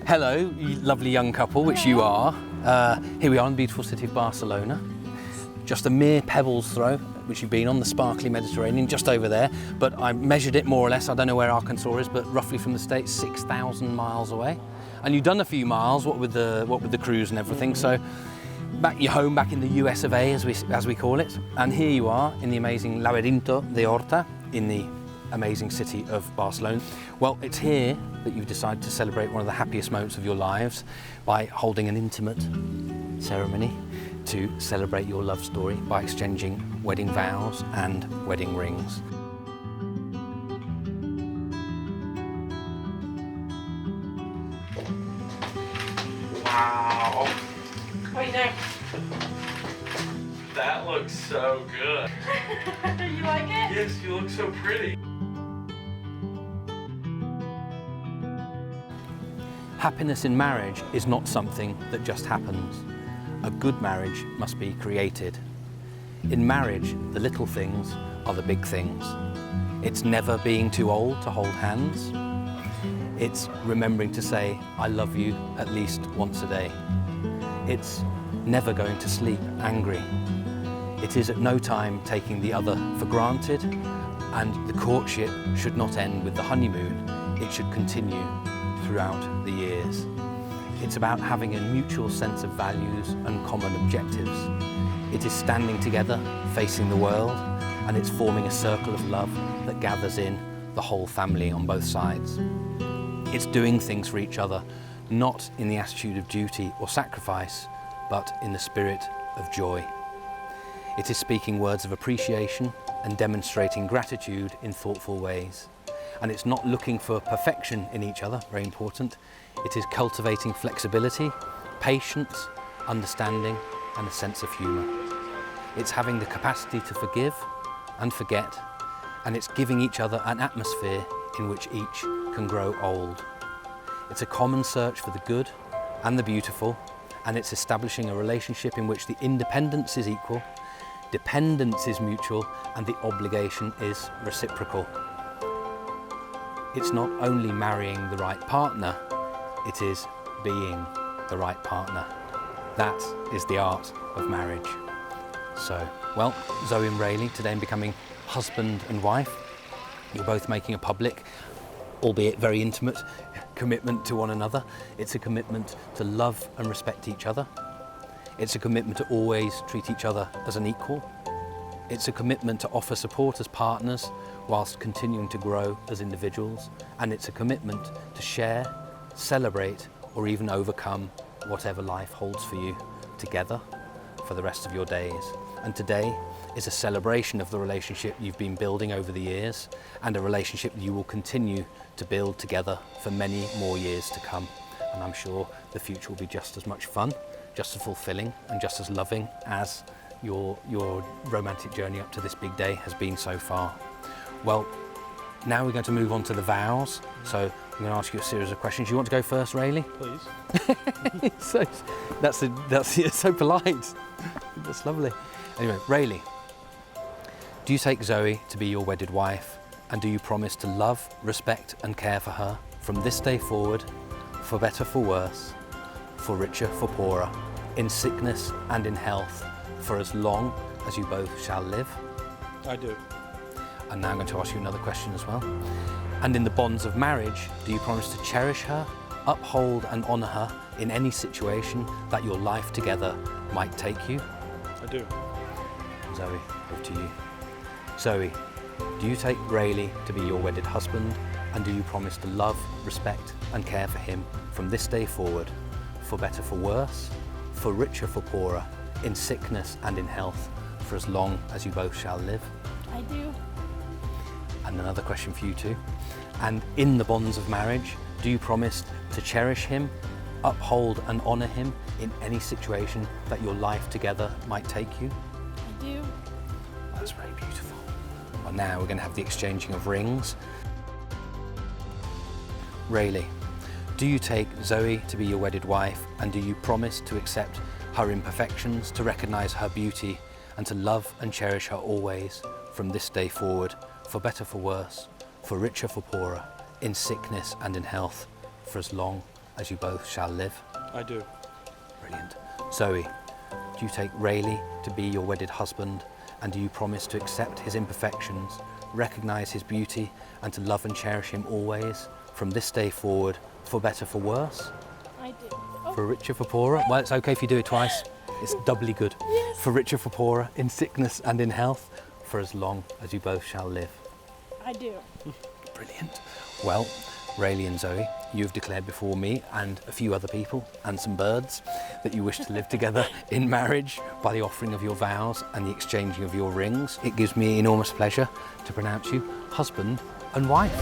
Hello, you lovely young couple, which you are. Here we are in the beautiful city of Barcelona. Just a mere pebbles throw, which you've been on, the sparkly Mediterranean, just over there. But I measured it more or less, I don't know where Arkansas is, but roughly from the States, 6,000 miles away. And you've done a few miles, what with the cruise and everything. So you're home back in the US of A, as we call it. And here you are in the amazing Laberinto de Horta, in the amazing city of Barcelona. Well, it's here that you've decided to celebrate one of the happiest moments of your lives by holding an intimate ceremony to celebrate your love story by exchanging wedding vows and wedding rings. Wow, What are you doing? that looks so good. You like it? Yes, you look so pretty. Happiness in marriage is not something that just happens. A good marriage must be created. In marriage, the little things are the big things. It's never being too old to hold hands. It's remembering to say, I love you at least once a day. It's never going to sleep angry. It is at no time taking the other for granted, and the courtship should not end with the honeymoon. It should continue throughout the years. It's about having a mutual sense of values and common objectives. It is standing together, facing the world, and it's forming a circle of love that gathers in the whole family on both sides. It's doing things for each other, not in the attitude of duty or sacrifice, but in the spirit of joy. It is speaking words of appreciation and demonstrating gratitude in thoughtful ways. And it's not looking for perfection in each other, very important. It is cultivating flexibility, patience, understanding, and a sense of humour. It's having the capacity to forgive and forget, and it's giving each other an atmosphere in which each can grow old. It's a common search for the good and the beautiful, and it's establishing a relationship in which the independence is equal, dependence is mutual, and the obligation is reciprocal. It's not only marrying the right partner, it is being the right partner. That is the art of marriage. So, well, Zoe and Rayleigh, today in becoming husband and wife, you're both making a public, albeit very intimate, commitment to one another. It's a commitment to love and respect each other. It's a commitment to always treat each other as an equal. It's a commitment to offer support as partners whilst continuing to grow as individuals. And it's a commitment to share, celebrate, or even overcome whatever life holds for you together for the rest of your days. And today is a celebration of the relationship you've been building over the years, and a relationship you will continue to build together for many more years to come. And I'm sure the future will be just as much fun, just as fulfilling, and just as loving as your romantic journey up to this big day has been so far. Well, now we're going to move on to the vows. So I'm going to ask you a series of questions. You want to go first, Rayleigh? Please. That's so polite. That's lovely. Anyway, Rayleigh, do you take Zoe to be your wedded wife, and do you promise to love, respect and care for her from this day forward, for better, for worse, for richer, for poorer, in sickness and in health, for as long as you both shall live? I do. And now I'm going to ask you another question as well. And in the bonds of marriage, do you promise to cherish her, uphold and honour her in any situation that your life together might take you? I do. Zoe, over to you. Zoe, do you take Rayleigh to be your wedded husband, and do you promise to love, respect and care for him from this day forward, for better, for worse, for richer, for poorer, in sickness and in health, for as long as you both shall live? I do. And another question for you too. And in the bonds of marriage, do you promise to cherish him, uphold and honour him in any situation that your life together might take you? I do. That's very beautiful. Well, now we're going to have the exchanging of rings. Rayleigh, do you take Zoe to be your wedded wife, and do you promise to accept her imperfections, to recognise her beauty, and to love and cherish her always from this day forward, for better, for worse, for richer, for poorer, in sickness and in health, for as long as you both shall live? I do. Brilliant. Zoe, do you take Rayleigh to be your wedded husband, and do you promise to accept his imperfections, recognise his beauty, and to love and cherish him always, from this day forward, for better, for worse? I do. Oh, For richer, for poorer? Well, it's okay if you do it twice. It's doubly good. Yes. For richer, for poorer, in sickness and in health, for as long as you both shall live. I do. Brilliant. Well, Rayleigh and Zoe, you've declared before me and a few other people and some birds that you wish to live together in marriage by the offering of your vows and the exchanging of your rings. It gives me enormous pleasure to pronounce you husband and wife.